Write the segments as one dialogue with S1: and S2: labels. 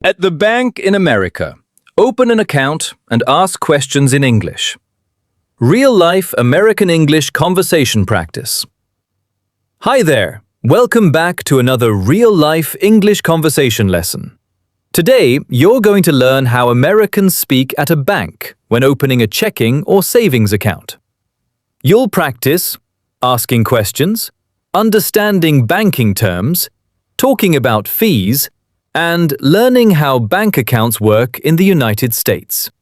S1: At the bank in America, open an account and ask questions in English. Real-life American English conversation practice. Hi there, welcome back to another real-life English conversation lesson. Today, you're going to learn how Americans speak at a bank when opening a checking or savings account. You'll practice asking questions, understanding banking terms, talking about fees, and learning how bank accounts work in the United States.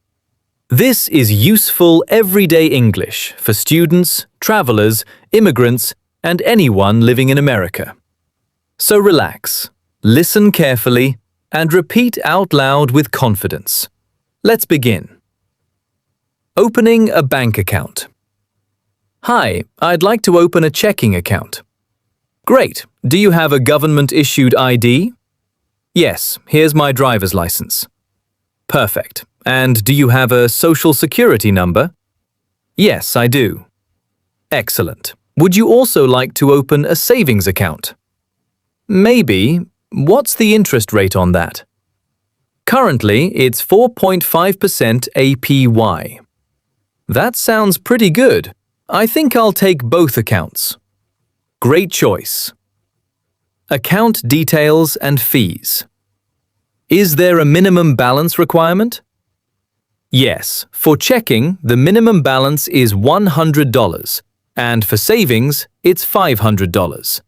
S1: This is useful everyday English for students, travelers, immigrants, and anyone living in America. So relax, listen carefully, and repeat out loud with confidence. Let's begin. Opening a bank account. Hi, I'd like to open a checking account. Great. Do you have a government-issued ID? Yes, here's my driver's license. Perfect. And do you have a social security number? Yes, I do. Excellent. Would you also like to open a savings account? Maybe. What's the interest rate on that? Currently, it's 4.5% APY. That sounds pretty good. I think I'll take both accounts. Great choice. Account details and fees. Is there a minimum balance requirement? Yes, for checking, the minimum balance is $100, and for savings, it's $500.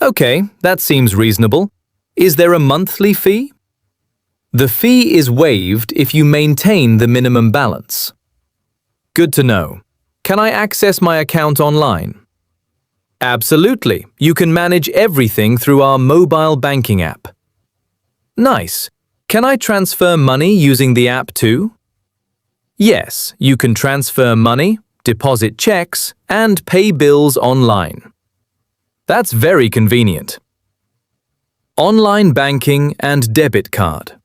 S1: Okay, that seems reasonable. Is there a monthly fee? The fee is waived if you maintain the minimum balance. Good to know. Can I access my account online? Absolutely. You can manage everything through our mobile banking app. Nice. Can I transfer money using the app too? Yes, you can transfer money, deposit checks, and pay bills online. That's very convenient. Online banking and debit card.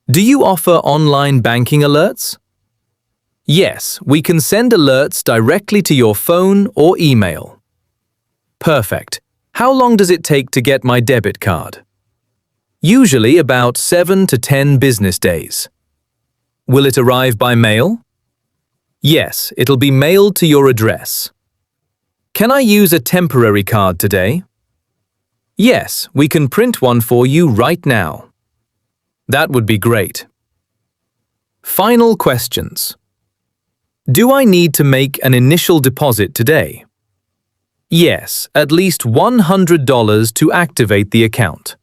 S1: Do you offer online banking alerts? Yes, we can send alerts directly to your phone or email. Perfect. How long does it take to get my debit card? Usually about 7 to 10 business days. Will it arrive by mail? Yes, it'll be mailed to your address. Can I use a temporary card today? Yes, we can print one for you right now. That would be great. Final questions. Do I need to make an initial deposit today? Yes, at least $100 to activate the account.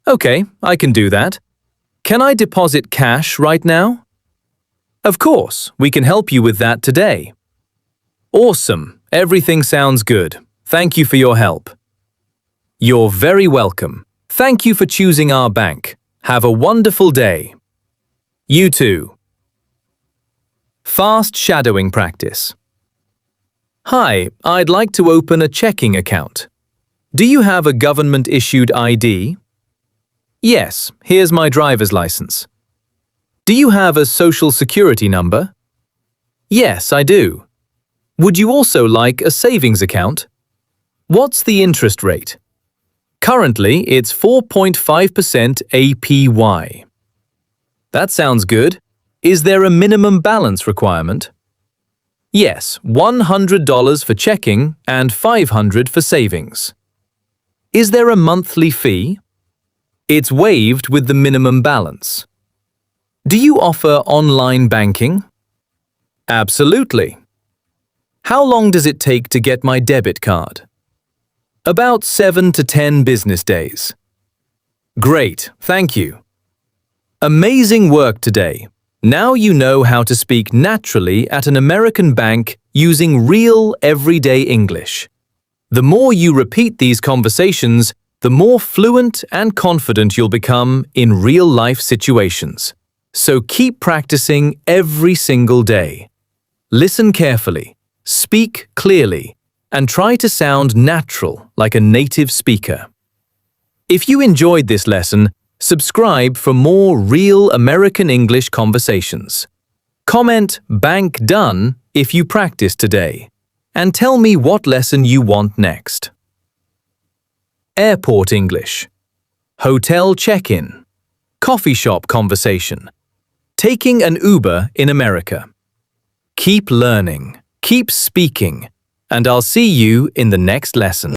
S1: Okay, I can do that. Can I deposit cash right now? Of course, we can help you with that today. Awesome, everything sounds good. Thank you for your help. You're very welcome. Thank you for choosing our bank. Have a wonderful day. You too. Fast shadowing practice. Hi, I'd like to open a checking account. Do you have a government-issued ID? Yes, here's my driver's license. Do you have a social security number? Yes, I do. Would you also like a savings account? What's the interest rate? Currently, it's 4.5% APY. That sounds good. Is there a minimum balance requirement? Yes, $100 for checking and $500 for savings. Is there a monthly fee? It's waived with the minimum balance. Do you offer online banking? Absolutely. How long does it take to get my debit card? About 7 to 10 business days. Great, thank you. Amazing work today. Now you know how to speak naturally at an American bank using real everyday English. The more you repeat these conversations, the more fluent and confident you'll become in real-life situations. So keep practicing every single day. Listen carefully, speak clearly, and try to sound natural like a native speaker. If you enjoyed this lesson, subscribe for more real American English conversations. Comment "Bank Done" if you practiced today, and tell me what lesson you want next. Airport English. Hotel check-in. Coffee shop conversation. Taking an Uber in America. Keep learning, keep speaking, and I'll see you in the next lesson.